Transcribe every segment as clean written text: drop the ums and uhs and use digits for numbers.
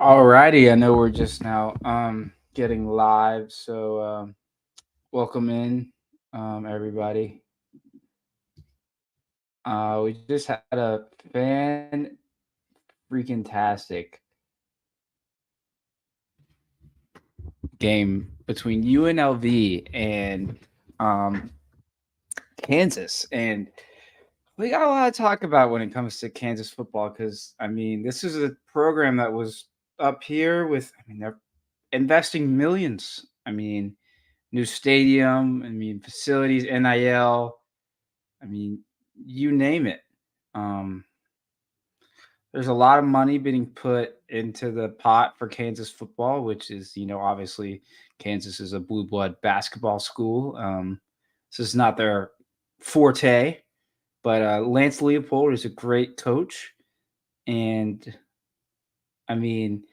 Alrighty, I know we're just now getting live, so welcome in everybody. We just had a fan freaking tastic game between UNLV and um Kansas, and we got a lot to talk about when it comes to Kansas football because I mean this is a program that was up here with they're investing millions. New stadium, facilities, NIL, I mean, you name it. Um, there's a lot of money being put into the pot for Kansas football, which is, obviously Kansas is a blue blood basketball school. This is not their forte, but Lance Leopold is a great coach. And I mean,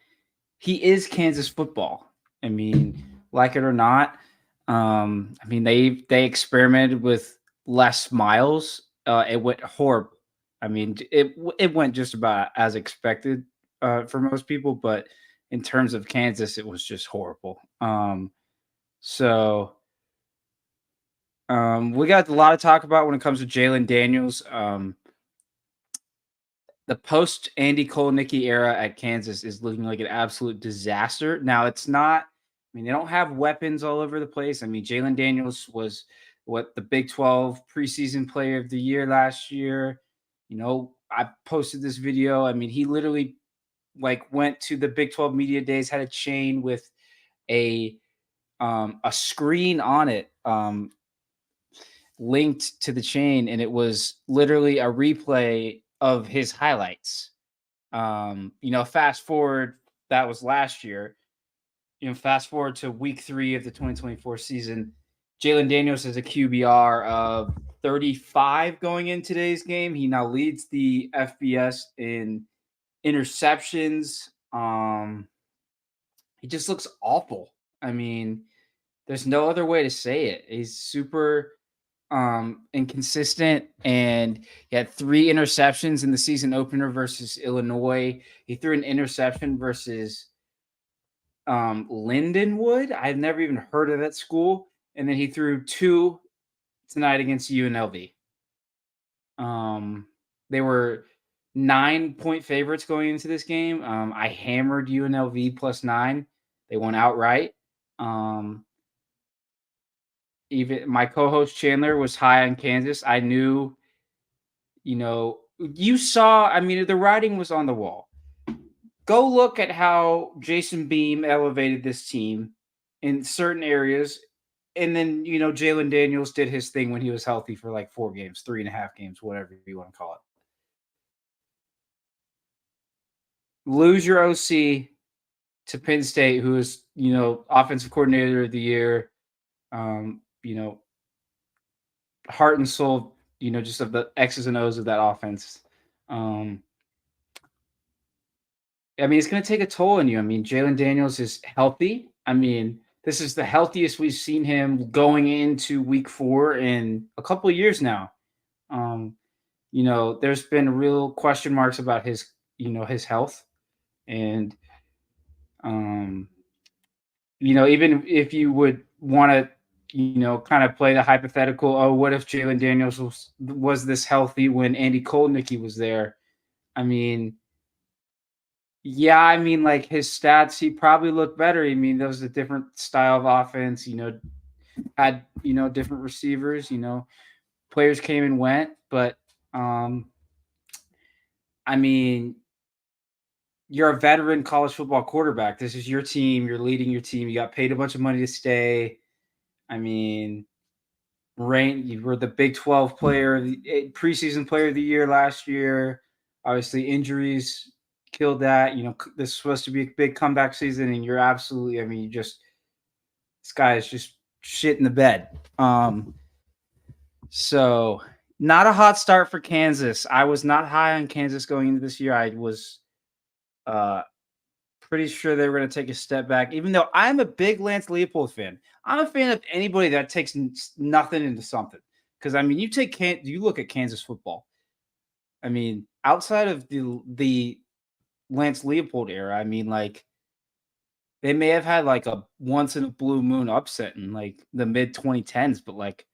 he is Kansas football. I mean, like it or not. They experimented with Les Miles. It went horrible. It went just about as expected for most people, but in terms of Kansas, it was just horrible. So we got a lot to talk about when it comes to Jalen Daniels. The post Andy Kolnicki era at Kansas is looking like an absolute disaster. Now it's not. They don't have weapons all over the place. Jalen Daniels was what the Big 12 preseason player of the year last year. I posted this video. He literally went to the Big 12 media days, had a chain with a screen on it linked to the chain, and it was literally a replay of his highlights. Fast forward, that was last year. Fast forward to week 3 of the 2024 season. Jalen Daniels has a QBR of 35 going in today's game. He now leads the FBS in interceptions. He just looks awful. I mean, there's no other way to say it. He's super inconsistent, and he had 3 interceptions in the season opener versus Illinois. He threw an interception versus Lindenwood. I've never even heard of that school. And then he threw 2 tonight against UNLV. They were 9-point favorites going into this game. I hammered UNLV +9. They won outright. Even my co-host Chandler was high on Kansas. I knew, you saw. The writing was on the wall. Go look at how Jason Beam elevated this team in certain areas. And then, Jalen Daniels did his thing when he was healthy for like 4 games, 3.5 games, whatever you want to call it. Lose your OC to Penn State, who is, offensive coordinator of the year, um, you know, heart and soul, just of the X's and O's of that offense. Um, it's going to take a toll on you. Jalen Daniels is healthy. This is the healthiest we've seen him going into week 4 in a couple of years now. There's been real question marks about his health. And, even if you would want to, kind of play the hypothetical, oh, what if Jalen Daniels was this healthy when Andy Kolnicki was there? Yeah, like his stats, he probably looked better. That was a different style of offense, had, different receivers, players came and went, but I mean, you're a veteran college football quarterback. This is your team. You're leading your team. You got paid a bunch of money to stay. You were the Big 12 player, preseason player of the year last year. Obviously, injuries killed that. This is supposed to be a big comeback season, and you're absolutely. This guy is just shit in the bed. So not a hot start for Kansas. I was not high on Kansas going into this year. I was uh, pretty sure they were going to take a step back, even though I'm a big Lance Leopold fan. I'm a fan of anybody that takes nothing into something. Because you look at Kansas football. Outside of the Lance Leopold era. I mean, like they may have had like a once in a blue moon upset in like the mid 2010s, but like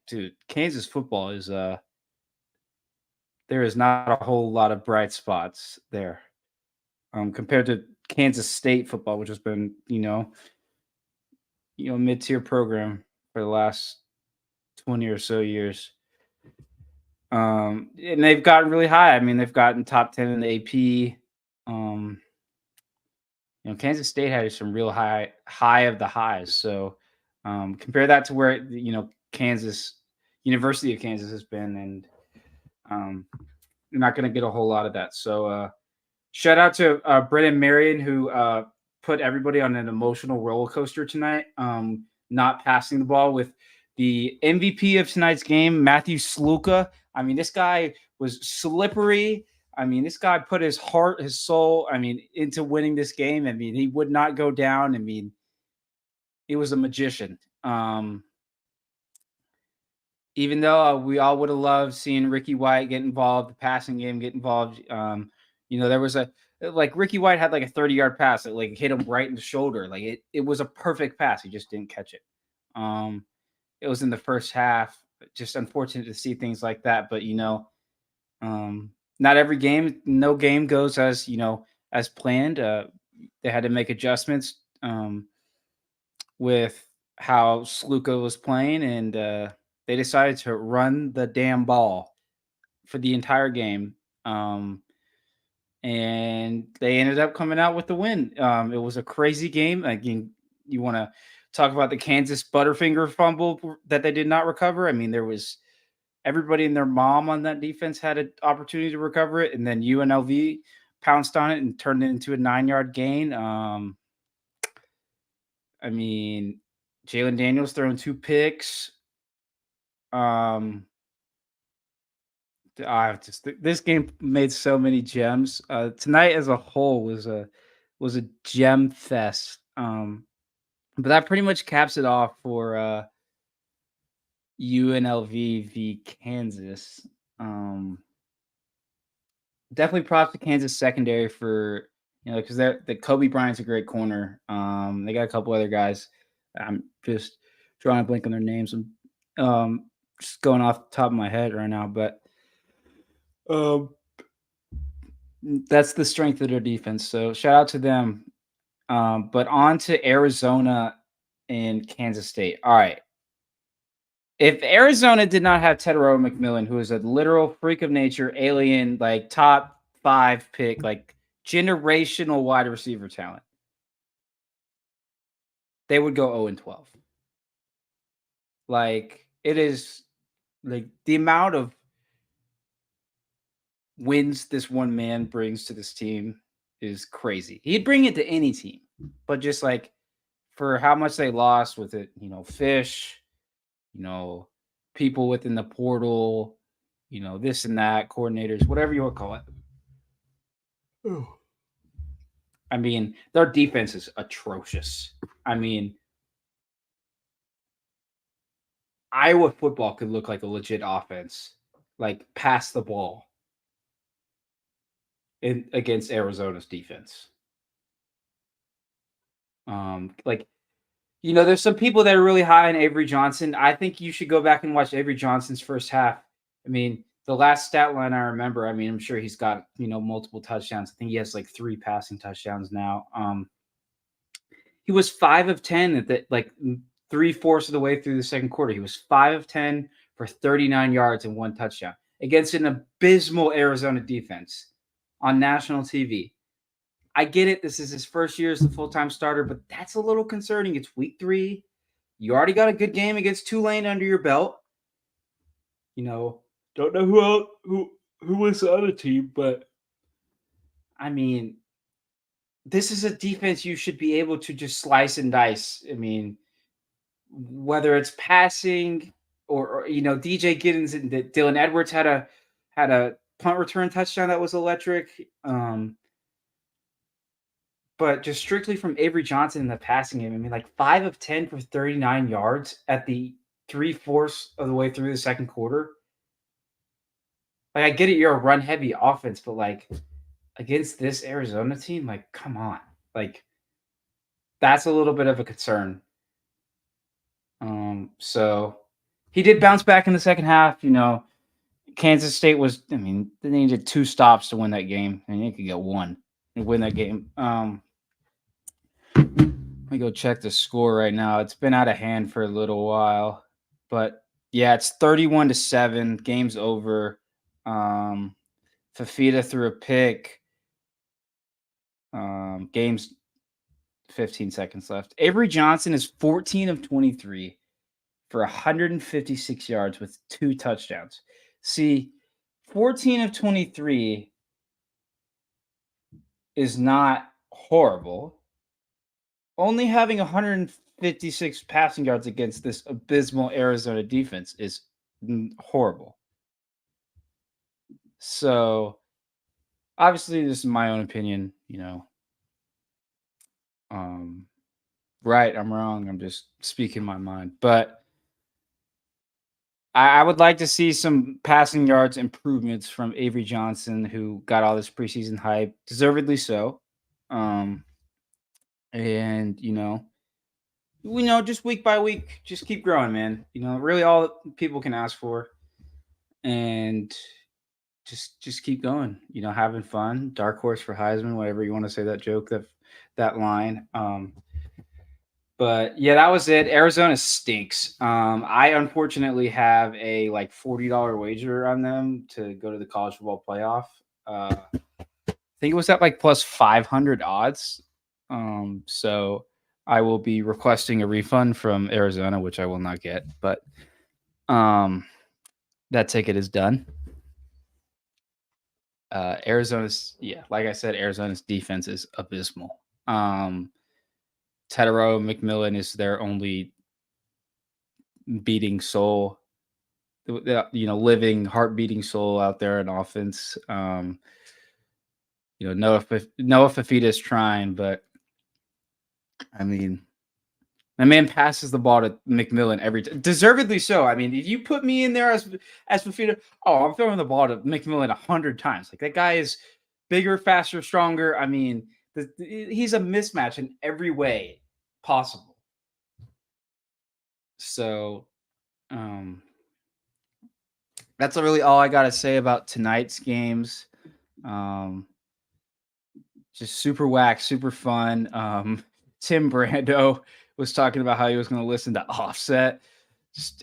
dude, Kansas football is there is not a whole lot of bright spots there. Compared to Kansas State football, which has been, mid-tier program for the last 20 or so years. And they've gotten really high. I mean, they've gotten top 10 in the AP. Um, Kansas State had some real high of the highs. So compare that to where, Kansas, University of Kansas has been, and you're not going to get a whole lot of that. So shout out to Brennan Marion, who put everybody on an emotional roller coaster tonight, not passing the ball with the MVP of tonight's game, Matthew Sluka. I mean, this guy was slippery. I mean, this guy put his heart, his soul, into winning this game. I mean, he would not go down. I mean, he was a magician. Even though we all would have loved seeing Ricky White get involved, the passing game get involved. There was like Ricky White had like a 30-yard pass that like hit him right in the shoulder. Like it was a perfect pass. He just didn't catch it. It was in the first half. Just unfortunate to see things like that. But not every game, no game goes as planned. They had to make adjustments with how Sluka was playing, and they decided to run the damn ball for the entire game. And they ended up coming out with the win. It was a crazy game. Again, you want to talk about the Kansas Butterfinger fumble that they did not recover. I mean, there was everybody and their mom on that defense had an opportunity to recover it, and then UNLV pounced on it and turned it into a 9-yard gain. I mean, Jalen Daniels throwing 2 picks. This game made so many gems. Tonight as a whole was a gem fest. But that pretty much caps it off for UNLV v Kansas. Definitely props to Kansas secondary for because the Kobe Bryant's a great corner. They got a couple other guys. I'm just drawing a blank on their names. I'm just going off the top of my head right now, but that's the strength of their defense. So shout out to them. But on to Arizona and Kansas State. All right. If Arizona did not have Tedero McMillan, who is a literal freak of nature, alien, like top 5 pick, like generational wide receiver talent, they would go 0-12. Like it is like the amount of wins this one man brings to this team is crazy. He'd bring it to any team, but just like for how much they lost with it, Fish, people within the portal, this and that, coordinators, whatever you want to call it. Oh. I mean, their defense is atrocious. I mean, Iowa football could look like a legit offense, like pass the ball against Arizona's defense. There's some people that are really high on Avery Johnson. I think you should go back and watch Avery Johnson's first half. I mean, the last stat line I remember, I'm sure he's got, multiple touchdowns. I think he has like 3 passing touchdowns now. He was 5 of 10 at the, like 3/4 of the way through the second quarter. He was 5 of 10 for 39 yards and 1 touchdown against an abysmal Arizona defense on national TV. I get it. This is his first year as the full-time starter, but that's a little concerning. It's week 3. You already got a good game against Tulane under your belt. Don't know who was the other team, but I mean, this is a defense you should be able to just slice and dice. I mean, whether it's passing or DJ Giddens and Dylan Edwards had a punt return touchdown that was electric. But just strictly from Avery Johnson in the passing game, like 5 of 10 for 39 yards at the 3/4 of the way through the second quarter. Like, I get it, you're a run-heavy offense, but like against this Arizona team, like, come on. Like, that's a little bit of a concern. So he did bounce back in the second half. Kansas State was, I mean, they needed 2 stops to win that game, and you could get 1 and win that game. Let me go check the score right now. It's been out of hand for a little while, but yeah, it's 31-7. Game's over. Fafita threw a pick. Game's 15 seconds left. Avery Johnson is 14 of 23 for 156 yards with 2 touchdowns. See, 14 of 23 is not horrible. Only having 156 passing yards against this abysmal Arizona defense is horrible. So, obviously, this is my own opinion. Um, right, I'm wrong. I'm just speaking my mind. But I would like to see some passing yards improvements from Avery Johnson, who got all this preseason hype, deservedly so. Um, and we know just week by week, just keep growing, man. Really all people can ask for, and just keep going. Having fun. Dark horse for Heisman, whatever you want to say that joke, that line. But yeah, that was it. Arizona stinks. I unfortunately have a like $40 wager on them to go to the college football playoff. I think it was at like plus 500 odds. So I will be requesting a refund from Arizona, which I will not get. But that ticket is done. Arizona's, yeah, like I said, Arizona's defense is abysmal. Tedero McMillan is their only beating soul, living heart beating soul out there in offense. Noah Fafita is trying, but I mean, my man passes the ball to McMillan every time, deservedly so. I mean, if you put me in there as Fafita, oh, I'm throwing the ball to McMillan 100 times. Like, that guy is bigger, faster, stronger. I mean, he's a mismatch in every way possible. So, that's really all I got to say about tonight's games. Just super whack, super fun. Tim Brando was talking about how he was going to listen to Offset.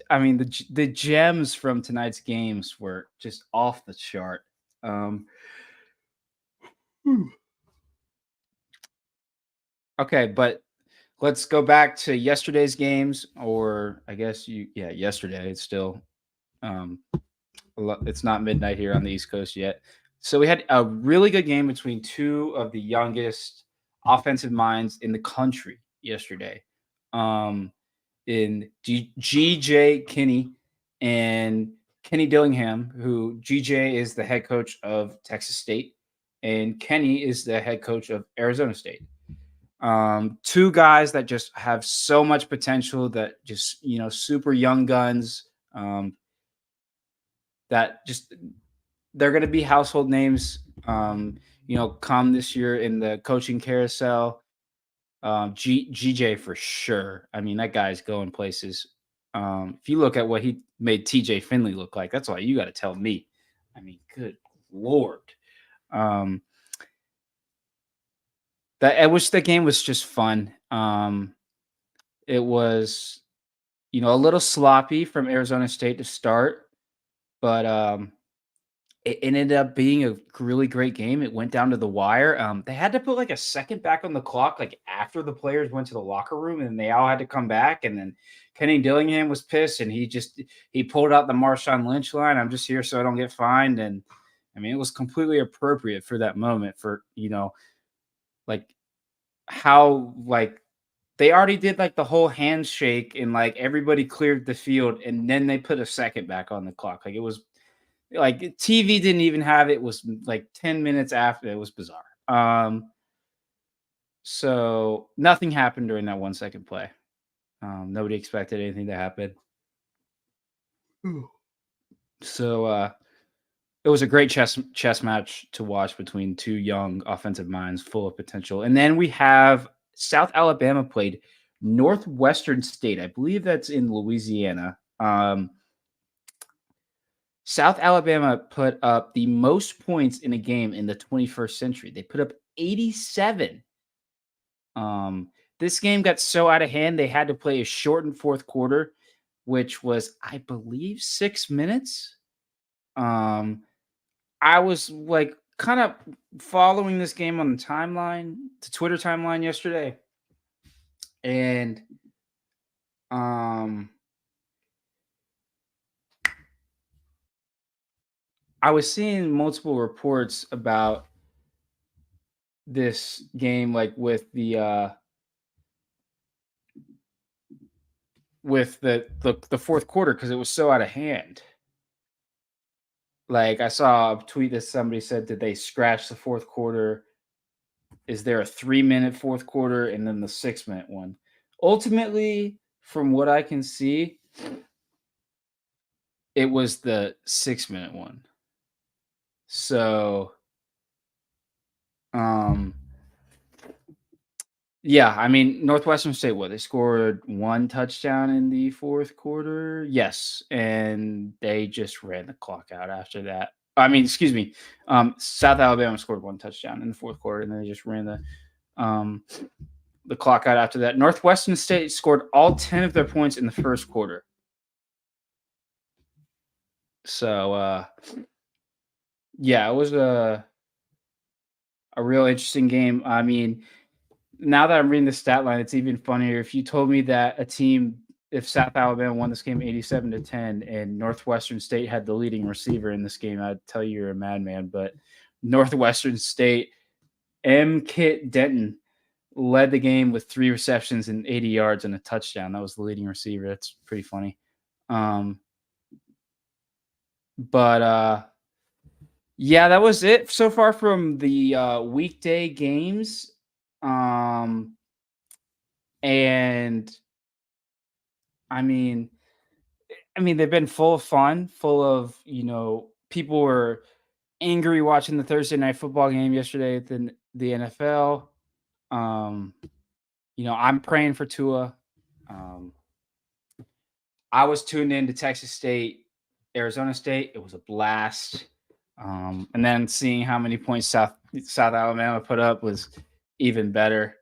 I mean, the gems from tonight's games were just off the chart. Okay, but let's go back to yesterday's games, or I guess yesterday. It's still, it's not midnight here on the East Coast yet. So we had a really good game between 2 of the youngest offensive minds in the country yesterday. In GJ Kinney and Kenny Dillingham, who GJ is the head coach of Texas State and Kenny is the head coach of Arizona State. 2 guys that just have so much potential, that just, super young guns, that just, they're going to be household names, come this year in the coaching carousel. GJ for sure. I mean, that guy's going places. If you look at what he made TJ Finley look like, that's why you got to tell me. I mean, good Lord. I wish the game was just fun. It was, a little sloppy from Arizona State to start, but it ended up being a really great game. It went down to the wire. They had to put like a second back on the clock, like after the players went to the locker room, and they all had to come back. And then Kenny Dillingham was pissed, and he pulled out the Marshawn Lynch line. I'm just here so I don't get fined. And I mean, it was completely appropriate for that moment, for like how, like, they already did like the whole handshake and like everybody cleared the field, and then they put a second back on the clock. Like, it was like TV didn't even have it. It was like 10 minutes after. It was bizarre. So nothing happened during that 1 second play. Nobody expected anything to happen. So It was a great chess match to watch between two young offensive minds full of potential. And then we have South Alabama played Northwestern State. I believe that's in Louisiana. South Alabama put up the most points in a game in the 21st century. They put up 87. Um, this game got so out of hand, they had to play a shortened fourth quarter, which was, I believe, 6 minutes. I was like kind of following this game on the Twitter timeline yesterday, and um, I was seeing multiple reports about this game, like with the fourth quarter because it was so out of hand. Like I saw a tweet that somebody said, "Did they scratch the fourth quarter? Is there a 3 minute fourth quarter and then the 6 minute one?" Ultimately, from what I can see, it was the 6 minute one. So, um, yeah, I mean, Northwestern State, what they scored one touchdown in the fourth quarter, yes, and they just ran the clock out after that. I mean, excuse me, South Alabama scored one touchdown in the fourth quarter, and then they just ran um, the clock out after that. Northwestern State scored all 10 of their points in the first quarter. So, yeah, it was a real interesting game. I mean, now that I'm reading the stat line, it's even funnier. If you told me that if South Alabama won this game 87-10 and Northwestern State had the leading receiver in this game, I'd tell you you're a madman. But Northwestern State, M. Kit Denton, led the game with 3 receptions and 80 yards and a touchdown. That was the leading receiver. That's pretty funny. But yeah, that was it so far from the weekday games. And I mean, they've been full of fun, full of, people were angry watching the Thursday night football game yesterday at the NFL. Um, I'm praying for Tua. Um, I was tuned in to Texas State, Arizona State. It was a blast. And then seeing how many points South Alabama put up was even better.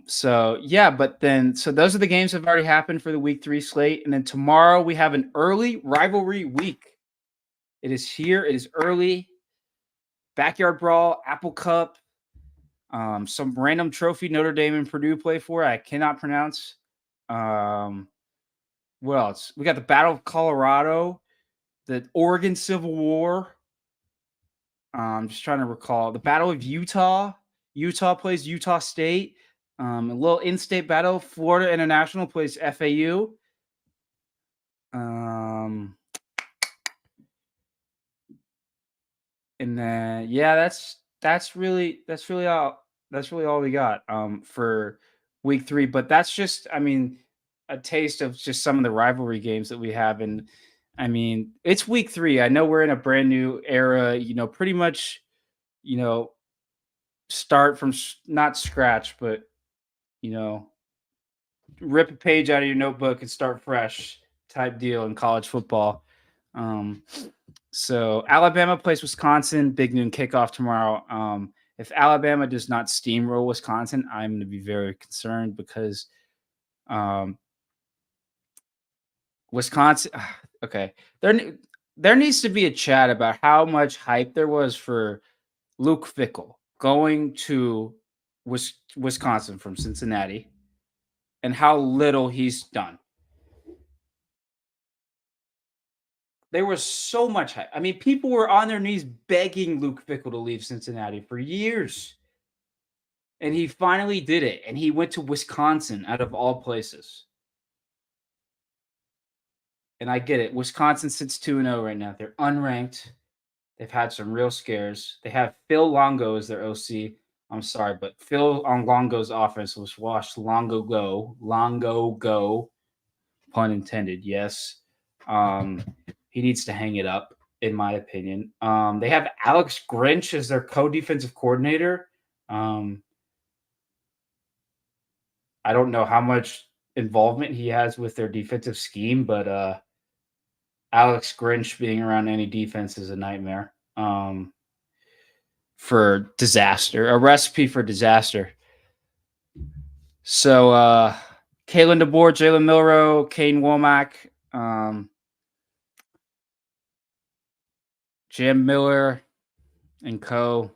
So yeah, but then those are the games that have already happened for the week 3 slate. And then tomorrow we have an early rivalry week. It is here, it is early. Backyard Brawl, Apple Cup, some random trophy Notre Dame and Purdue play for. I cannot pronounce. What else? We got the Battle of Colorado, the Oregon Civil War. I'm just trying to recall the Battle of Utah. Utah plays Utah State. A little in-state battle. Florida International plays FAU. And then that's really all we got for week 3. But that's just, a taste of just some of the rivalry games that we have. And it's week 3. I know we're in a brand new era. Pretty much, start from not scratch, but rip a page out of your notebook and start fresh type deal in college football. So Alabama plays Wisconsin, big noon kickoff tomorrow. If Alabama does not steamroll Wisconsin, I'm going to be very concerned because Wisconsin. Okay, there needs to be a chat about how much hype there was for Luke Fickell going to Wisconsin from Cincinnati and how little he's done. There was so much hype. People were on their knees begging Luke Fickell to leave Cincinnati for years. And he finally did it. And he went to Wisconsin out of all places. And I get it. Wisconsin sits 2-0 right now. They're unranked. They've had some real scares. They have Phil Longo as their OC. I'm sorry, but Phil on Longo's offense was washed Longo go, pun intended, yes. He needs to hang it up, in my opinion. They have Alex Grinch as their co-defensive coordinator. Um, I don't know how much involvement he has with their defensive scheme, but Alex Grinch being around any defense is a nightmare for disaster, a recipe for disaster. So, Kalen DeBoer, Jalen Milrow, Kane Womack, Jam Miller, and co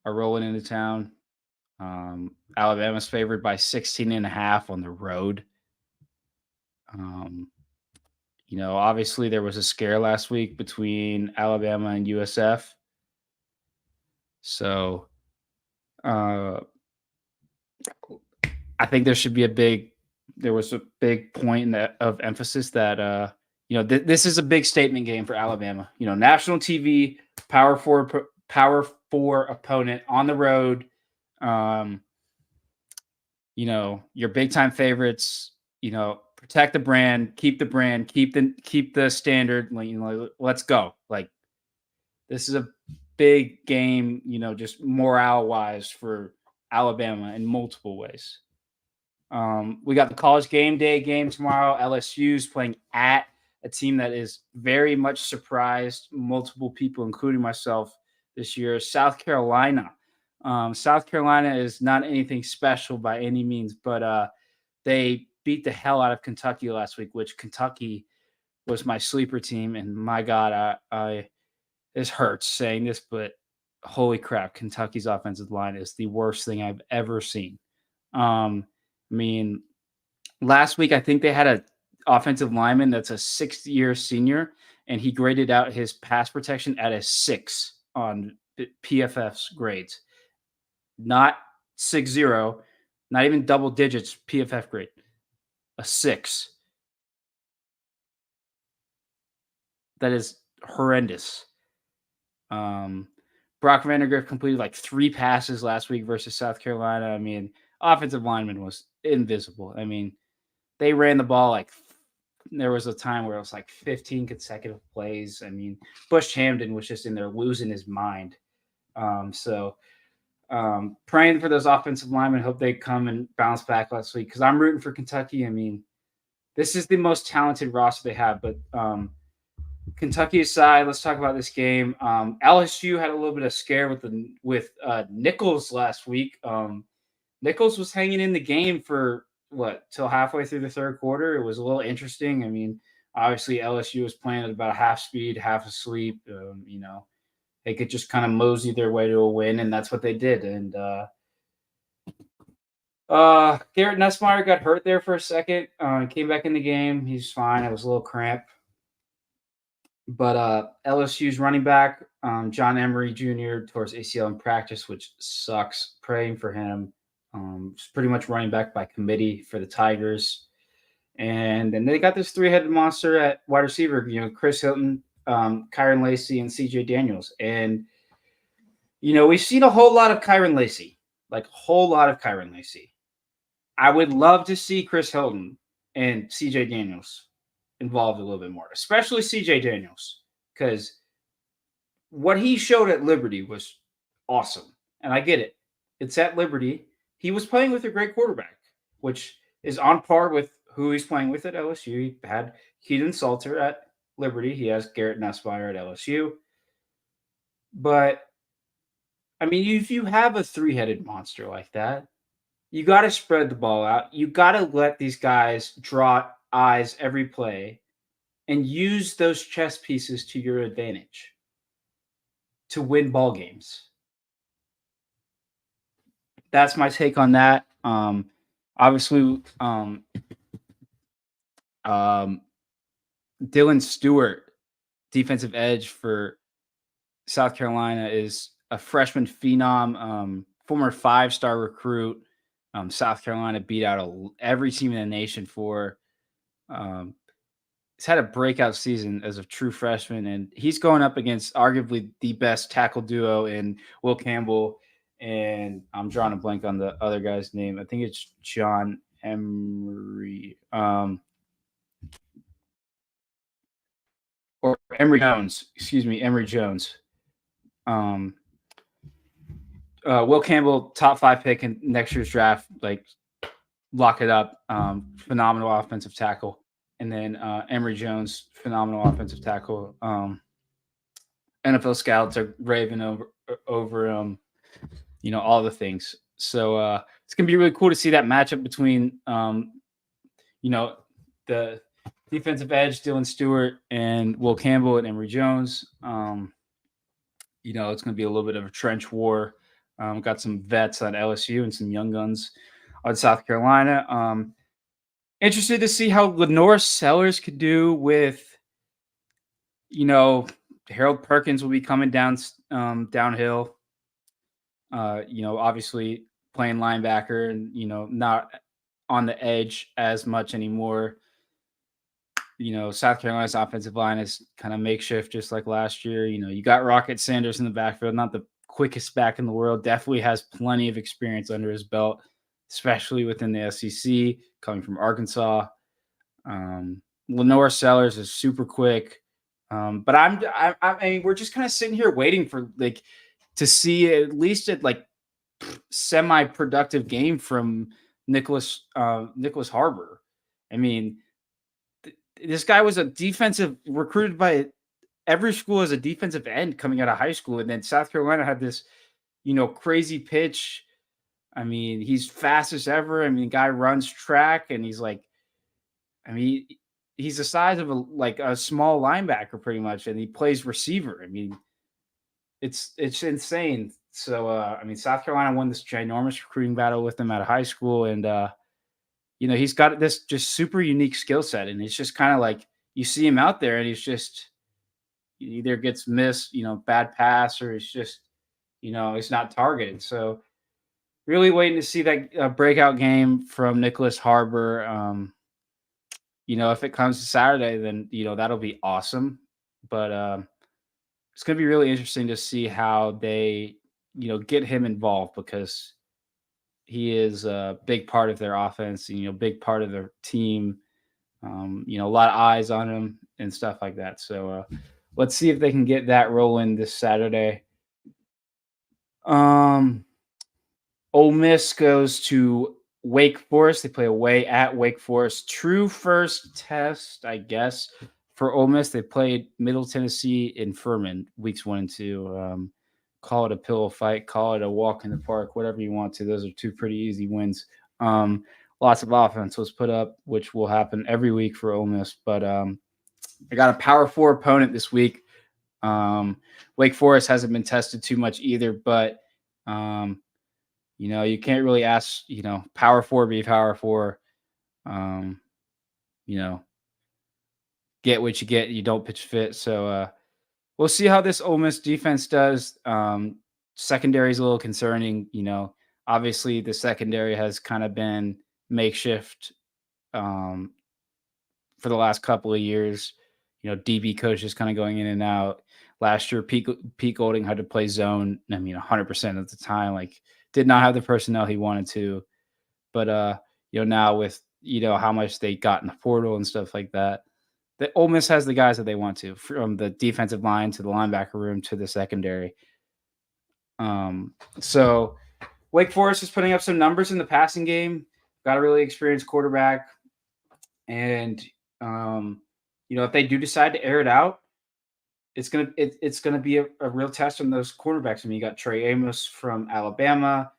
are rolling into town. Alabama's favored by 16.5 on the road. Um, obviously there was a scare last week between Alabama and USF. So uh, I think there was a big point of emphasis that, this is a big statement game for Alabama. National TV, power four opponent on the road. Your big time favorites, protect the brand, keep the standard. Let's go. Like, this is a big game, just morale wise for Alabama in multiple ways. We got the college game day game tomorrow. LSU's playing at a team that is very much surprised multiple people, including myself, this year. South Carolina. South Carolina is not anything special by any means, but they beat the hell out of Kentucky last week, which Kentucky was my sleeper team. And my God, I this hurts saying this, but holy crap, Kentucky's offensive line is the worst thing I've ever seen. I mean, last week I think they had a offensive lineman that's a 6th-year senior, and he graded out his pass protection at a 6 on PFF's grades. Not 6.0, not even double digits PFF grade. A 6. That is horrendous. Brock Vandagriff completed like 3 passes last week versus South Carolina. I mean, offensive lineman was invisible. I mean, they ran the ball like there was a time where it was like 15 consecutive plays. I mean, Bush Hamden was just in there losing his mind. Praying for those offensive linemen. Hope they come and bounce back last week because I'm rooting for Kentucky. I mean, this is the most talented roster they have, but Kentucky aside, let's talk about this game. LSU had a little bit of scare with Nichols last week. Nichols was hanging in the game for till halfway through the third quarter. It was a little interesting. I mean, obviously LSU was playing at about half speed, half asleep. They could just kind of mosey their way to a win, and that's what they did. And Garrett Nussmeier got hurt there for a second. Came back in the game. He's fine. It was a little cramp. But LSU's running back, John Emery Jr., towards ACL in practice, which sucks. Praying for him. It's pretty much running back by committee for the Tigers. And then they got this 3-headed monster at wide receiver, Chris Hilton, Kyron Lacy, and CJ Daniels. And, we've seen a whole lot of Kyron Lacy, like a whole lot of Kyron Lacy. I would love to see Chris Hilton and CJ Daniels involved a little bit more, especially CJ Daniels, because what he showed at Liberty was awesome. And I get it. It's at Liberty. He was playing with a great quarterback, which is on par with who he's playing with at LSU. He had Keaton Salter at Liberty. He has Garrett Nussmeier at LSU. But, I mean, if you have a 3-headed monster like that, you got to spread the ball out. You got to let these guys draw eyes every play and use those chess pieces to your advantage to win ball games. That's my take on that. Obviously, Dylan Stewart, defensive edge for South Carolina, is a freshman phenom, former 5-star recruit. South Carolina beat out every team in the nation for. He's had a breakout season as a true freshman, and he's going up against arguably the best tackle duo in Will Campbell, and I'm drawing a blank on the other guy's name. I think it's John Emery. Emory Jones. Excuse me, Emory Jones. Um, Will Campbell, top 5 pick in next year's draft. Like, lock it up. Phenomenal offensive tackle. And then Emory Jones, phenomenal offensive tackle. NFL scouts are raving over all the things. So it's gonna be really cool to see that matchup between the defensive edge Dylan Stewart and Will Campbell and Emory Jones. It's gonna be a little bit of a trench war. Got some vets on LSU and some young guns on South Carolina. Interested to see how Lenore Sellers could do with, Harold Perkins will be coming downhill. Obviously playing linebacker and, not on the edge as much anymore. South Carolina's offensive line is kind of makeshift, just like last year. You got Rocket Sanders in the backfield, not the quickest back in the world, definitely has plenty of experience under his belt, especially within the SEC, coming from Arkansas. Lenore Sellers is super quick. But I mean, we're just kind of sitting here waiting for to see at least semi-productive game from Nicholas Harbor. I mean, this guy was a defensive recruited by every school as a defensive end coming out of high school, and then South Carolina had this, crazy pitch. I mean, he's fast as ever. I mean, guy runs track, and he's the size of a small linebacker pretty much, and he plays receiver. I mean, it's insane. So, South Carolina won this ginormous recruiting battle with him out of high school, and he's got this just super unique skill set, and it's just kind of like you see him out there, and he either gets missed, bad pass, or he's just, he's not targeted. So, really waiting to see that breakout game from Nicholas Harbor. If it comes to Saturday, then, that'll be awesome. But it's going to be really interesting to see how they, get him involved, because he is a big part of their offense, big part of their team. A lot of eyes on him and stuff like that. So let's see if they can get that rolling this Saturday. Ole Miss goes to Wake Forest. They play away at Wake Forest. True first test, I guess, for Ole Miss. They played Middle Tennessee in Furman weeks 1 and 2. Call it a pillow fight, call it a walk in the park, whatever you want to. Those are 2 pretty easy wins. Lots of offense was put up, which will happen every week for Ole Miss. But I got a Power 4 opponent this week. Wake Forest hasn't been tested too much either, but you can't really ask, Power 4 be Power 4. Get what you get. You don't pitch fit. So we'll see how this Ole Miss defense does. Secondary is a little concerning. Obviously the secondary has kind of been makeshift for the last couple of years. DB coaches kind of going in and out. Last year, Pete Golding had to play zone. 100% of the time, did not have the personnel he wanted to. But now with how much they got in the portal and stuff like that, the Ole Miss has the guys that they want to, from the defensive line to the linebacker room to the secondary. So Wake Forest is putting up some numbers in the passing game. Got a really experienced quarterback, and if they do decide to air it out, it's gonna be a real test on those quarterbacks. You got Trey Amos from Alabama.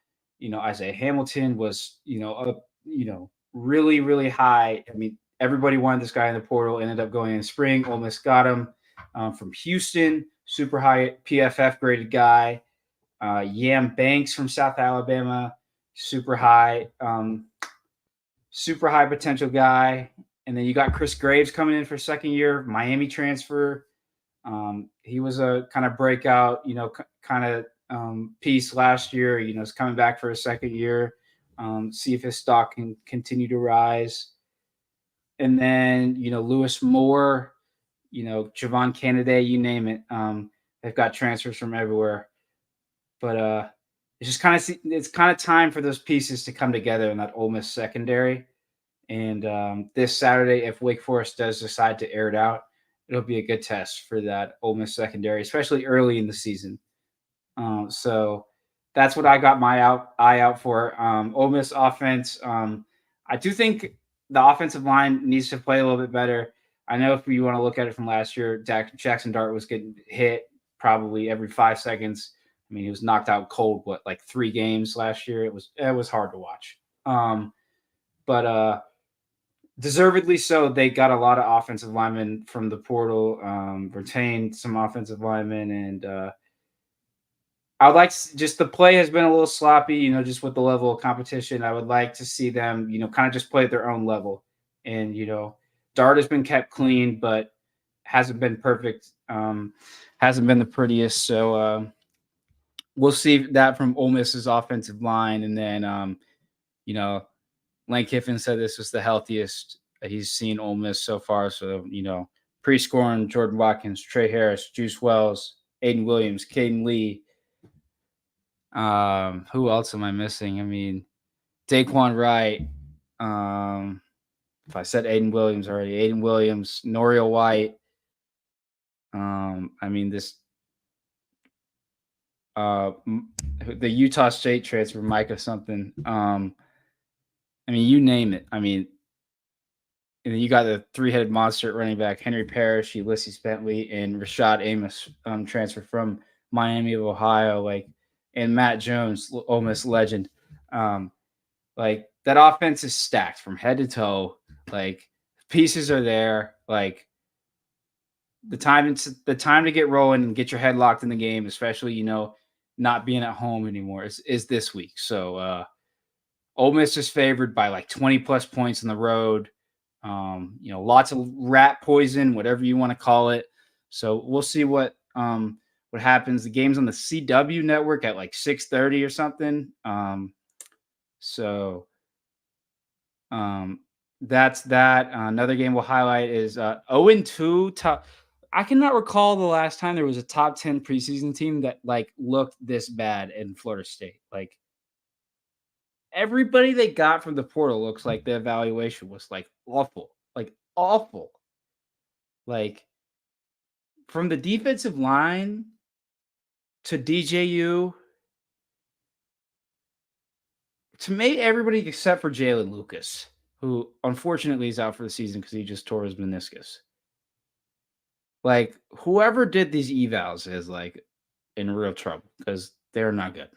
Isaiah Hamilton was really, really high. Everybody wanted this guy in the portal. Ended up going in the spring. Ole Miss got him from Houston. Super high PFF graded guy. Yam Banks from South Alabama. Super high potential guy. And then you got Chris Graves coming in for second year, Miami transfer. He was a kind of breakout, piece last year. He's coming back for a second year. See if his stock can continue to rise. And then, Lewis Moore, Javon Kennedy, you name it. They've got transfers from everywhere. But it's kind of time for those pieces to come together in that Ole Miss secondary. And this Saturday, if Wake Forest does decide to air it out, it'll be a good test for that Ole Miss secondary, especially early in the season. So that's what I got my eye out for. Ole Miss offense. I do think the offensive line needs to play a little bit better. I know if you want to look at it from last year, Jackson Dart was getting hit probably every 5 seconds. I mean, he was knocked out cold. What, like 3 games last year? It was hard to watch. But deservedly so. They got a lot of offensive linemen from the portal. Retained some offensive linemen, and I would like just the play has been a little sloppy, just with the level of competition. I would like to see them, kind of just play at their own level. And, Dart has been kept clean, but hasn't been perfect. Hasn't been the prettiest. So we'll see that from Ole Miss's offensive line. And then, you know, Lane Kiffin said this was the healthiest he's seen Ole Miss so far. So, pre-scoring Jordan Watkins, Trey Harris, Juice Wells, Aiden Williams, Caden Lee. Who else am I missing? I mean, Daquan Wright. If I said Aiden Williams already, Aiden Williams, Noriel White. I mean the Utah State transfer, Micah something. I mean, you name it. I mean, and then you got the three-headed monster at running back, Henry Parrish, Ulysses Bentley, and Rashad Amos, transfer from Miami of Ohio, and Matt Jones, Ole Miss legend. Like, that offense is stacked from head to toe. Like, pieces are there. Like, the time to get rolling and get your head locked in the game, especially, not being at home anymore, is this week. So Ole Miss is favored by like 20 plus points on the road. Lots of rat poison, whatever you want to call it. So we'll see what happens. The game's on the CW network at like 6:30 or something. That's that. Another game we'll highlight is 0-2. I cannot recall the last time there was a top 10 preseason team that looked this bad in Florida State. Like, everybody they got from the portal looks like the evaluation was awful. Like, awful. Like, from the defensive line to DJU to me, everybody except for Jalen Lucas, who unfortunately is out for the season because he just tore his meniscus. Like, whoever did these evals is in real trouble because they're not good.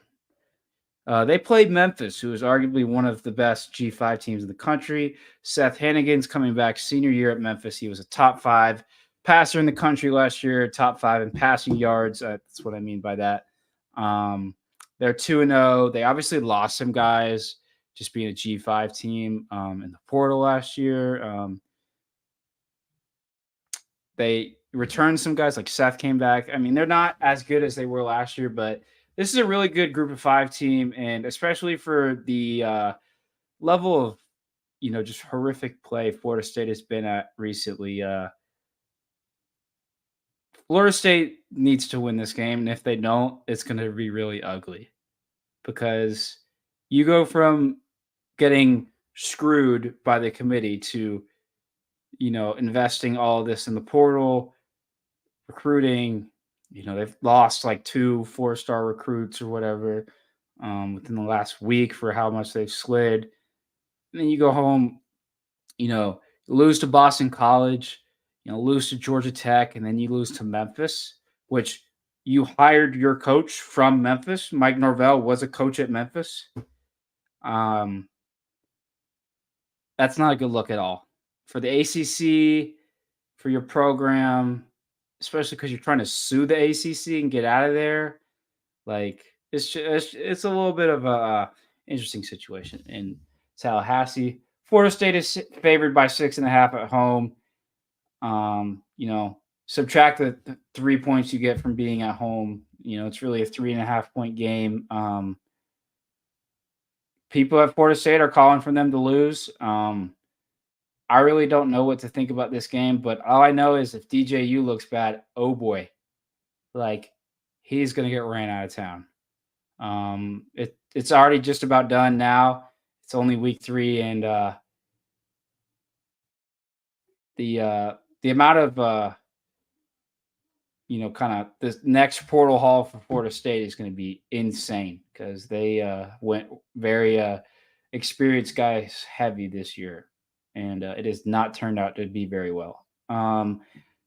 They played Memphis, who is arguably one of the best G5 teams in the country. Seth Hannigan's coming back senior year at Memphis. He was a top 5 passer in the country last year, top 5 in passing yards. That's what I mean by that. They're 2-0. They obviously lost some guys just being a G5 team in the portal last year. They returned some guys, like Seth came back. I mean, they're not as good as they were last year, but this is a really good group of 5 team, and especially for the level of, just horrific play Florida State has been at recently. Florida State needs to win this game, and if they don't, it's going to be really ugly because you go from getting screwed by the committee to, investing all of this in the portal, recruiting. They've lost like 2 4-star recruits or whatever within the last week for how much they've slid. And then you go home, lose to Boston College, lose to Georgia Tech, and then you lose to Memphis, which you hired your coach from Memphis. Mike Norvell was a coach at Memphis. That's not a good look at all for the ACC, for your program, especially because you're trying to sue the ACC and get out of there. Like, it's a little bit of a interesting situation in Tallahassee. Florida State is favored by 6.5 at home. Subtract the 3 points you get from being at home. It's really a 3.5 point game. People at Florida State are calling for them to lose. I really don't know what to think about this game, but all I know is if DJU looks bad, oh boy, he's going to get ran out of town. It's already just about done now. It's only week 3, and the amount of kind of this next portal haul for Florida State is going to be insane because they went very experienced guys heavy this year, and it has not turned out to be very well.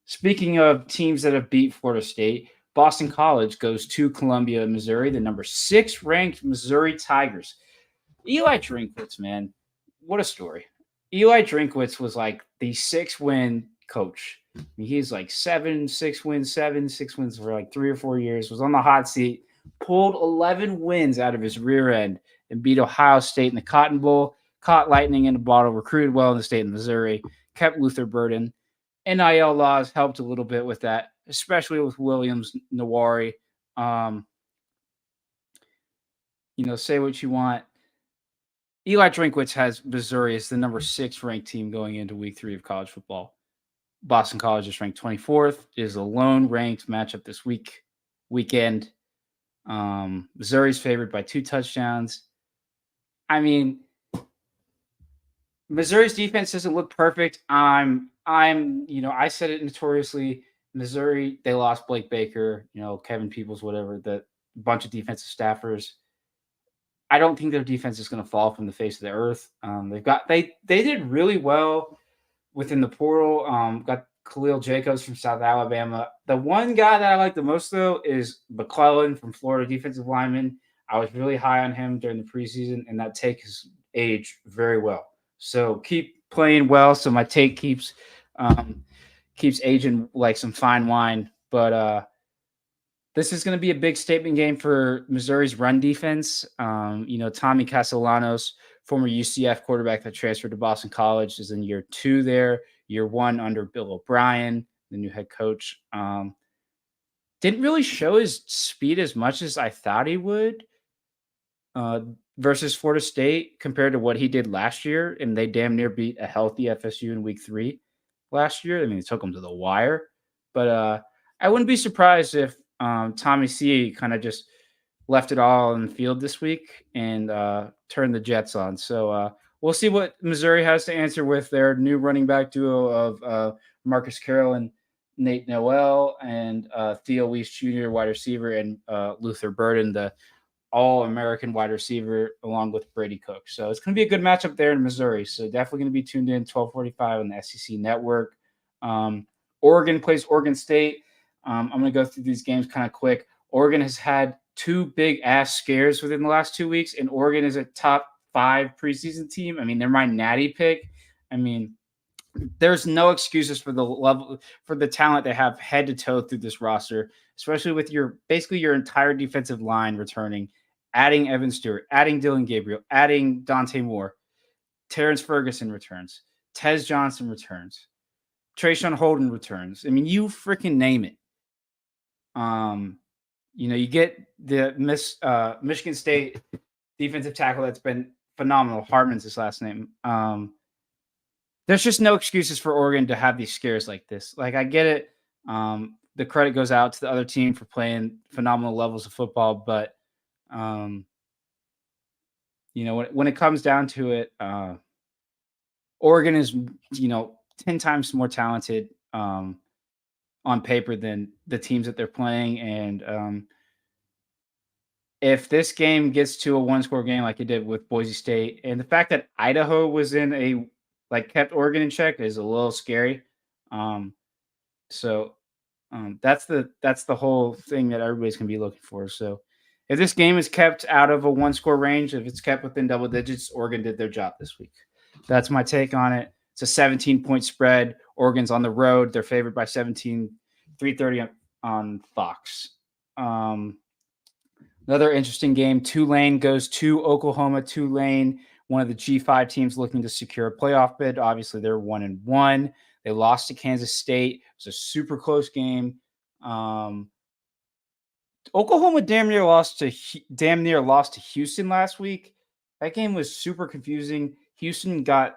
Speaking of teams that have beat Florida State, Boston College goes to Columbia, Missouri, the number 6 ranked Missouri Tigers. Eli Drinkwitz, man, what a story. Eli Drinkwitz was like the 6-win coach. I mean, he's like 6 wins for like 3 or 4 years, was on the hot seat, pulled 11 wins out of his rear end and beat Ohio State in the Cotton Bowl, caught lightning in a bottle, recruited well in the state of Missouri, kept Luther Burden. NIL laws helped a little bit with that, especially with Williams Nawari. Say what you want. Eli Drinkwitz has Missouri as the number 6 ranked team going into week 3 of college football. Boston College is ranked 24th. It is a lone ranked matchup this weekend. Missouri's favored by 2 touchdowns. I mean, Missouri's defense doesn't look perfect. I said it notoriously. Missouri, they lost Blake Baker, Kevin Peoples, whatever, the bunch of defensive staffers. I don't think their defense is going to fall from the face of the earth. They did really well within the portal. Got Khalil Jacobs from South Alabama. The one guy that I like the most, though, is McClellan from Florida, defensive lineman. I was really high on him during the preseason, and that take has aged very well. So keep playing well, so my take keeps aging like some fine wine. But this is going to be a big statement game for Missouri's run defense. Tommy Castellanos, former UCF quarterback that transferred to Boston College, is in year 2 there. Year 1 under Bill O'Brien, the new head coach. Didn't really show his speed as much as I thought he would versus Florida State compared to what he did last year. And they damn near beat a healthy FSU in week 3 last year. I mean, it took them to the wire. But I wouldn't be surprised if Tommy C kind of just left it all in the field this week and turned the Jets on. So we'll see what Missouri has to answer with their new running back duo of Marcus Carroll and Nate Noel and Theo Weiss Jr., wide receiver, and Luther Burden, the all-American wide receiver, along with Brady Cook. So it's going to be a good matchup there in Missouri. So definitely going to be tuned in 12:45 on the SEC Network. Oregon plays Oregon State. I'm going to go through these games kind of quick. Oregon has had 2 big ass scares within the last 2 weeks, and Oregon is a top 5 preseason team. I mean, they're my natty pick. I mean, there's no excuses for the level, for the talent they have head to toe through this roster, especially with your entire defensive line returning, adding Evan Stewart, adding Dylan Gabriel, adding Dante Moore, Terrence Ferguson returns, Tez Johnson returns, Trayshawn Holden returns. I mean, you freaking name it. You get the Michigan State defensive tackle that's been phenomenal. Hartman's his last name. There's just no excuses for Oregon to have these scares like this. Like, I get it. The credit goes out to the other team for playing phenomenal levels of football, but when it comes down to it, Oregon is 10 times more talented on paper than the teams that they're playing. And if this game gets to a 1-score game like it did with Boise State, and the fact that Idaho was in kept Oregon in check is a little scary. So that's the whole thing that everybody's going to be looking for. So if this game is kept out of a 1-score range, if it's kept within double digits, Oregon did their job this week. That's my take on it. It's a 17-point spread. Oregon's on the road. They're favored by 17, 3:30 on Fox. Another interesting game. Tulane goes to Oklahoma. Tulane, one of the G5 teams looking to secure a playoff bid. Obviously, they're 1-1. They lost to Kansas State. It was a super close game. Oklahoma damn near lost to Houston last week. That game was super confusing. Houston got,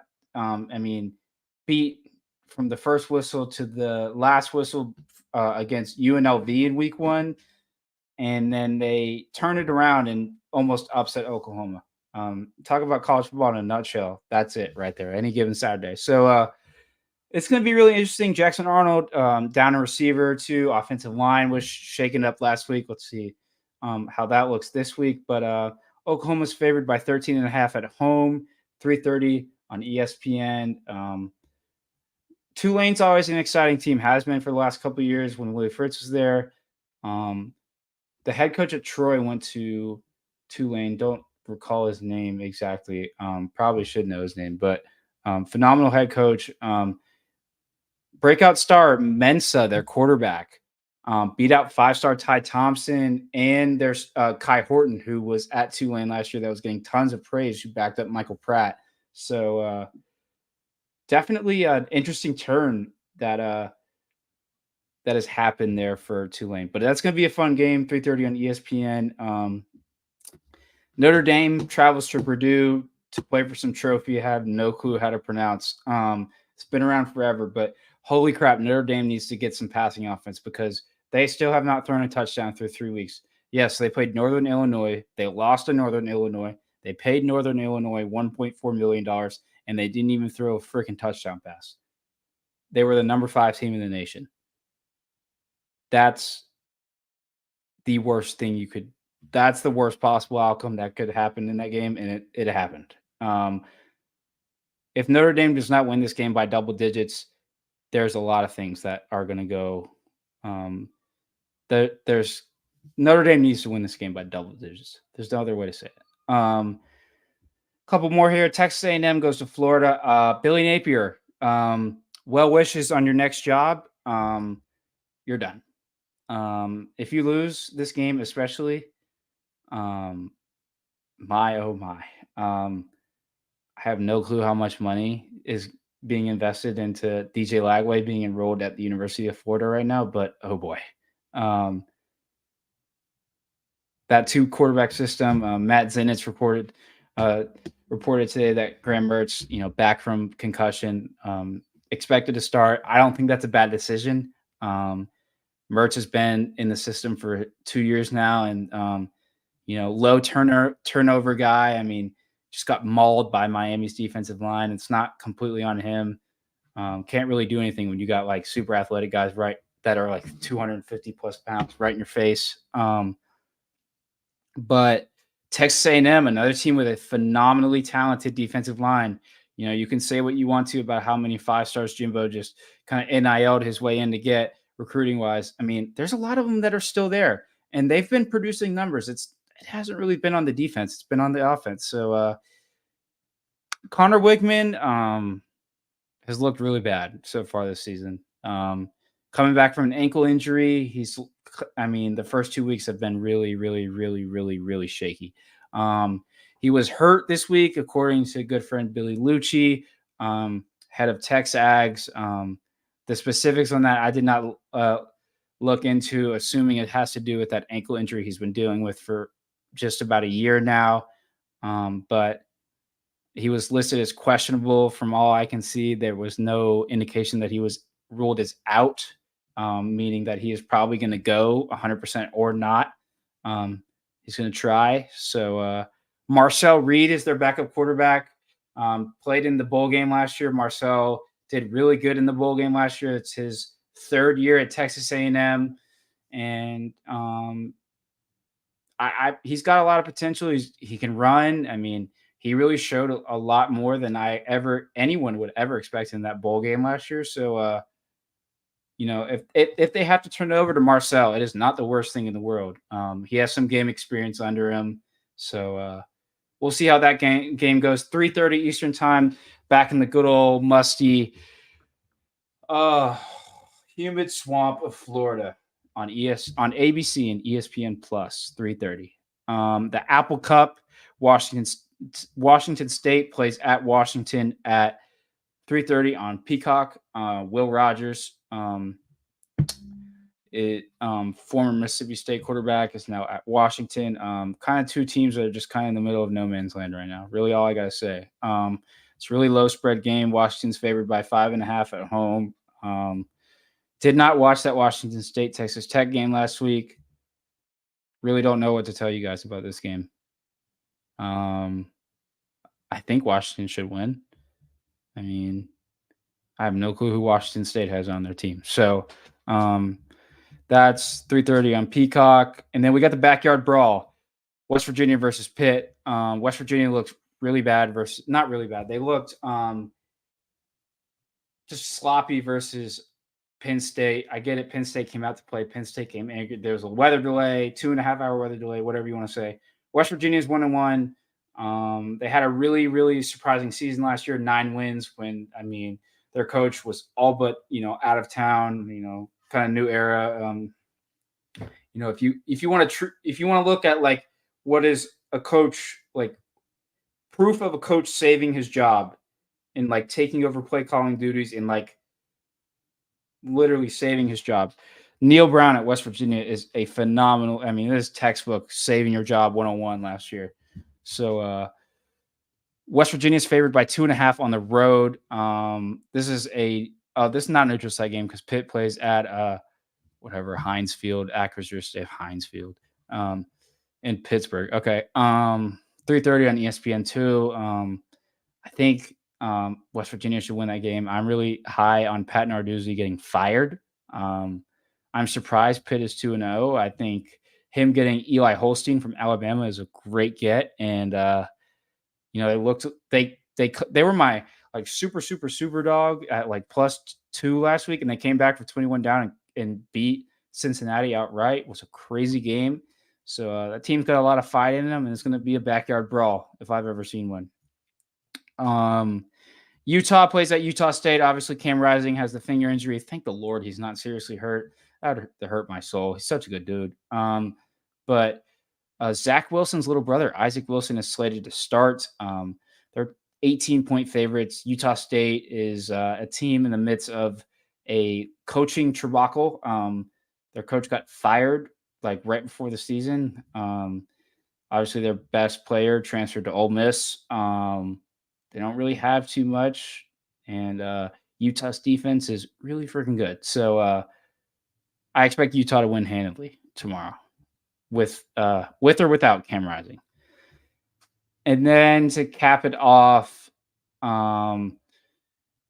beat from the first whistle to the last whistle against UNLV in week 1. And then they turned it around and almost upset Oklahoma. Talk about college football in a nutshell. That's it right there. Any given Saturday. So It's going to be really interesting. Jackson Arnold, down a receiver too. Offensive line was shaken up last week. Let's see how that looks this week. But Oklahoma's favored by 13.5 at home, 3:30 on ESPN. Tulane's always an exciting team, has been for the last couple of years when Willie Fritz was there. Um, the head coach at Troy went to Tulane. Don't recall his name exactly. Probably should know his name, but phenomenal head coach. Breakout star Mensa, their quarterback, beat out five-star Ty Thompson, and there's Kai Horton, who was at Tulane last year that was getting tons of praise, who backed up Michael Pratt. So definitely an interesting turn that has happened there for Tulane. But that's going to be a fun game, 3:30 on ESPN. Notre Dame travels to Purdue to play for some trophy. I have no clue how to pronounce. It's been around forever, but holy crap, Notre Dame needs to get some passing offense because they still have not thrown a touchdown through 3 weeks. Yes, they played Northern Illinois. They lost to Northern Illinois. They paid Northern Illinois $1.4 million, and they didn't even throw a freaking touchdown pass. They were the number 5 team in the nation. That's the worst thing you could – that's the worst possible outcome that could happen in that game, and it happened. If Notre Dame does not win this game by double digits, there's a lot of things that are going to go. There's Notre Dame needs to win this game by double digits. There's no other way to say it. Couple more here. Texas A&M goes to Florida. Billy Napier, well wishes on your next job. You're done. If you lose this game, especially, my oh my, I have no clue how much money is being invested into DJ Lagway being enrolled at the University of Florida right now, but oh boy. That 2 quarterback system, Matt Zenitz reported today that Graham Mertz, back from concussion, expected to start. I don't think that's a bad decision. Mertz has been in the system for 2 years now, and low turnover guy. I mean, just got mauled by Miami's defensive line. It's not completely on him. Can't really do anything when you got like super athletic guys right that are like 250 plus pounds right in your face. But Texas A&M, another team with a phenomenally talented defensive line. You can say what you want to about how many 5-stars Jimbo just kind of NIL'd his way in to get recruiting wise. I mean, there's a lot of them that are still there, and they've been producing numbers. It hasn't really been on the defense. It's been on the offense. So Connor Wigman has looked really bad so far this season. Coming back from an ankle injury, the first 2 weeks have been really, really, really, really, really shaky. He was hurt this week, according to good friend Billy Lucci, head of Tex Ags. The specifics on that I did not look into, assuming it has to do with that ankle injury he's been dealing with for just about a year now. But he was listed as questionable. From all I can see, there was no indication that he was ruled as out, meaning that he is probably going to go 100% or not. He's going to try. So Marcel Reed is their backup quarterback. Played in the bowl game last year. Marcel did really good in the bowl game last year. It's his 3rd year at Texas A&M, and he's got a lot of potential. He can run. I mean, he really showed a lot more than anyone would ever expect in that bowl game last year. So, if they have to turn it over to Marcel, it is not the worst thing in the world. He has some game experience under him. So we'll see how that game goes. 3:30 Eastern time, back in the good old musty, humid swamp of Florida on ABC and ESPN Plus, 3:30. The Apple Cup, Washington State plays at Washington at 3:30 on Peacock. Will Rogers, former Mississippi State quarterback, is now at Washington. Kind of 2 teams that are just kind of in the middle of no man's land right now. Really, all I gotta say. It's a really low spread game. Washington's favored by 5.5 at home. Did not watch that Washington State Texas Tech game last week. Really don't know what to tell you guys about this game. I think Washington should win. I mean, I have no clue who Washington State has on their team. So um, that's 3:30 on Peacock, and then we got the backyard brawl: West Virginia versus Pitt. West Virginia looked really bad versus not really bad. They looked just sloppy versus Penn State. I get it. Penn State came out to play. Penn State came angry. There was a weather delay, 2.5 hour weather delay, whatever you want to say. West Virginia's 1-1. They had a really, really surprising season last year, 9 wins. When their coach was all but out of town. Kind of new era. If you want to look at like what is a coach like proof of a coach saving his job and like taking over play calling duties and like literally saving his job. Neil Brown at West Virginia is a phenomenal. This textbook saving your job 101 last year. So West Virginia is favored by 2.5 on the road. This is not a neutral site game because Pitt plays at Heinz Field, Acrisure State Heinz Field, in Pittsburgh. Okay, 3:30 on ESPN2. I think West Virginia should win that game. I'm really high on Pat Narduzzi getting fired. I'm surprised Pitt is 2-0. I think him getting Eli Holstein from Alabama is a great get, and they were my like super dog at like +2 last week, and they came back for 21 down and beat Cincinnati outright. It was a crazy game. So that team's got a lot of fight in them, and it's going to be a backyard brawl if I've ever seen one. Utah plays at Utah State. Obviously, Cam Rising has the finger injury. Thank the Lord he's not seriously hurt. That would hurt my soul. He's such a good dude. But Zach Wilson's little brother, Isaac Wilson, is slated to start. They're 18-point favorites. Utah State is a team in the midst of a coaching debacle. Their coach got fired like right before the season. Obviously, their best player transferred to Ole Miss. They don't really have too much, and Utah's defense is really freaking good. So I expect Utah to win handedly tomorrow, with or without Cam Rising. And then to cap it off, a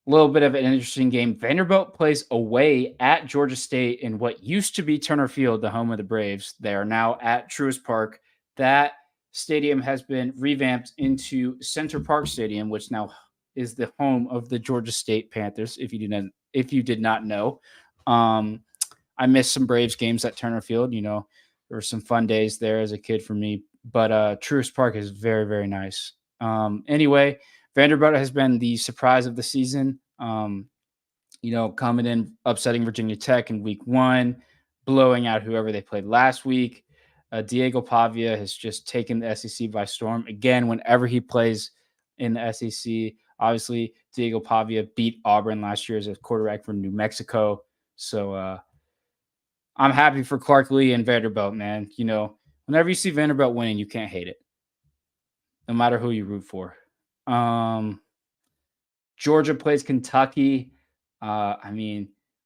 little bit of an interesting game. Vanderbilt plays away at Georgia State in what used to be Turner Field, the home of the Braves. They are now at Truist Park. That stadium has been revamped into Center Park Stadium, which now is the home of the Georgia State Panthers. If you did not know, I missed some Braves games at Turner Field. There were some fun days there as a kid for me. But Truist Park is very, very nice. Anyway, Vanderbilt has been the surprise of the season. Coming in, upsetting Virginia Tech in week 1, blowing out whoever they played last week. Diego Pavia has just taken the SEC by storm. Again, whenever he plays in the SEC, obviously Diego Pavia beat Auburn last year as a quarterback for New Mexico. So I'm happy for Clark Lee and Vanderbilt, man. Whenever you see Vanderbilt winning, you can't hate it, no matter who you root for. Georgia plays Kentucky. I'll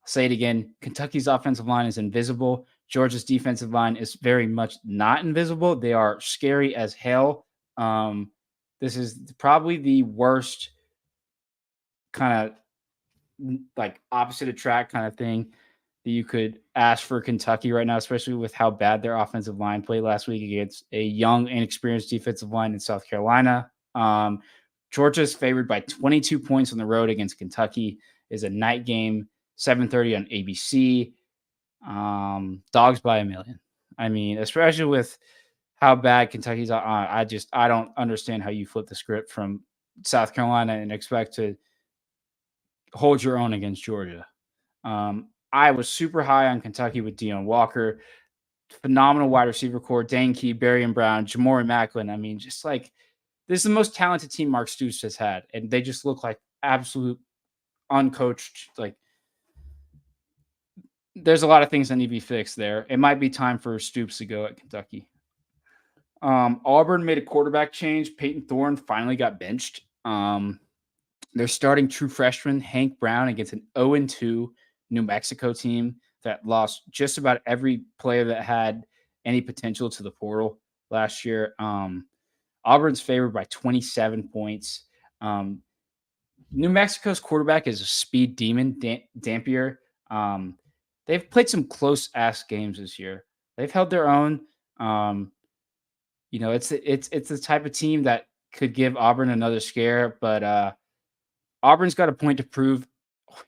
say it again. Kentucky's offensive line is invisible. Georgia's defensive line is very much not invisible. They are scary as hell. This is probably the worst kind of like opposite attract kind of thing that you could ask for Kentucky right now, especially with how bad their offensive line played last week against a young, inexperienced defensive line in South Carolina. Georgia's favored by 22 points on the road against Kentucky. Is a night game, 7:30 on ABC. Dogs by a million. Especially with how bad Kentucky's on. I don't understand how you flip the script from South Carolina and expect to hold your own against Georgia. I was super high on Kentucky with Deion Walker, phenomenal wide receiver core, Dane Key, Barry Brown, Jamori Macklin. Just like this is the most talented team Mark Stoops has had, and they just look like absolute uncoached. Like there's a lot of things that need to be fixed there. It might be time for Stoops to go at Kentucky. Auburn made a quarterback change. Peyton Thorne finally got benched. They're starting true freshman Hank Brown against an 0-2 New Mexico team that lost just about every player that had any potential to the portal last year. Auburn's favored by 27 points. New Mexico's quarterback is a speed demon, Dampier. They've played some close ass games this year. They've held their own. Um, it's the type of team that could give Auburn another scare, but Auburn's got a point to prove.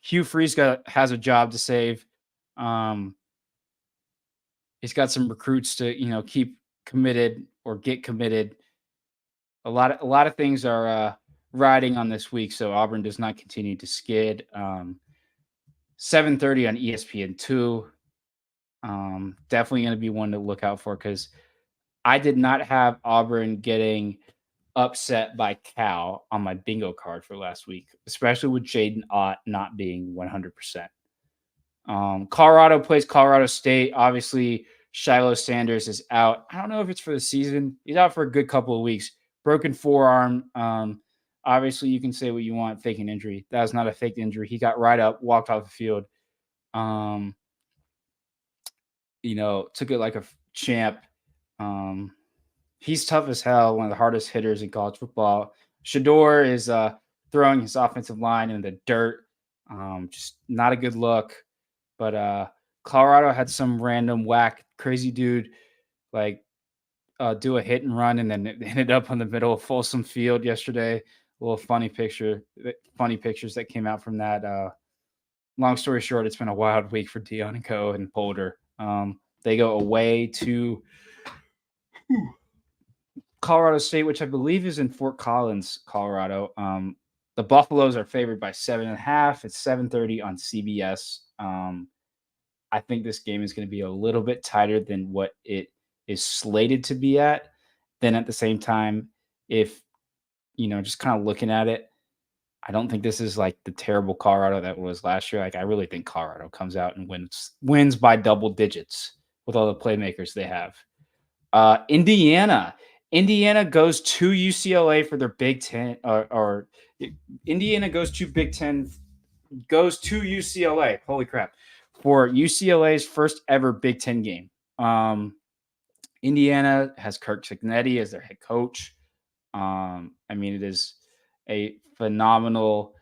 Hugh Freeze has a job to save. Um, he's got some recruits to keep committed or get committed. A lot of things are riding on this week, so Auburn does not continue to skid. 7:30 on ESPN2. Definitely going to be one to look out for because I did not have Auburn getting upset by Cal on my bingo card for last week, especially with Jaden Ott not being 100%. Colorado plays Colorado State. Obviously, Shiloh Sanders is out. I don't know if it's for the season. He's out for a good couple of weeks. Broken forearm. Obviously, you can say what you want, faking injury. That was not a fake injury. He got right up, walked off the field. Took it like a champ. He's tough as hell, one of the hardest hitters in college football. Shador is throwing his offensive line in the dirt. Just not a good look. But Colorado had some random whack crazy dude like do a hit and run, and then it ended up on the middle of Folsom Field yesterday. A little funny pictures that came out from that. Long story short, it's been a wild week for Dion and Co. and Boulder. They go away to Colorado State, which I believe is in Fort Collins, Colorado. The Buffaloes are favored by 7.5. It's 7:30 on CBS. I think this game is going to be a little bit tighter than what it is slated to be at. Then at the same time, if just kind of looking at it, I don't think this is like the terrible Colorado that was last year. Like I really think Colorado comes out and wins by double digits with all the playmakers they have. Indiana goes to UCLA for their Big Ten, or Indiana goes to Big Ten, goes to UCLA. Holy crap! For UCLA's first ever Big Ten game. Indiana has Kirk Cignetti as their head coach. It is a phenomenal,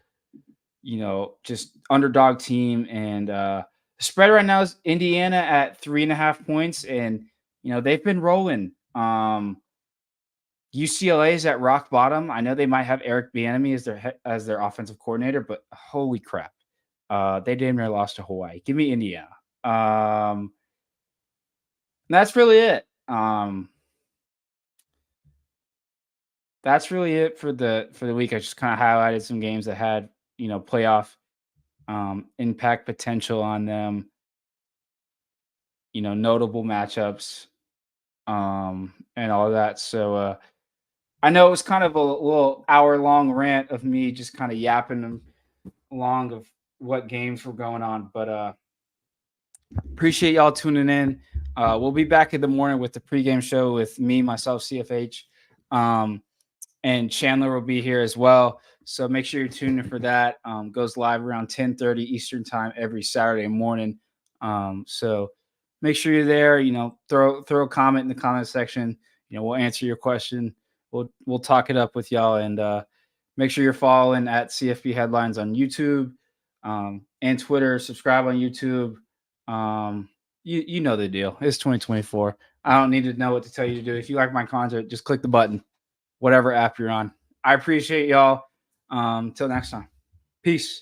just underdog team. And the spread right now is Indiana at 3.5 points. And, they've been rolling. UCLA is at rock bottom. I know they might have Eric Bieniemy as their offensive coordinator, but holy crap. They damn near lost to Hawaii. Give me Indiana. That's really it. That's really it for the week. I just kind of highlighted some games that had, playoff impact potential on them, notable matchups, and all of that. So I know it was kind of a little hour-long rant of me just kind of yapping them along of what games were going on, but appreciate y'all tuning in. We'll be back in the morning with the pregame show with me, myself, CFH. And Chandler will be here as well. So make sure you're tuning in for that. Goes live around 10:30 Eastern time every Saturday morning. So make sure you're there. Throw a comment in the comment section. We'll answer your question. We'll talk it up with y'all, and make sure you're following at CFB Headlines on YouTube and Twitter. Subscribe on YouTube. You know the deal. It's 2024. I don't need to know what to tell you to do. If you like my content, just click the button. Whatever app you're on. I appreciate y'all. Till next time. Peace.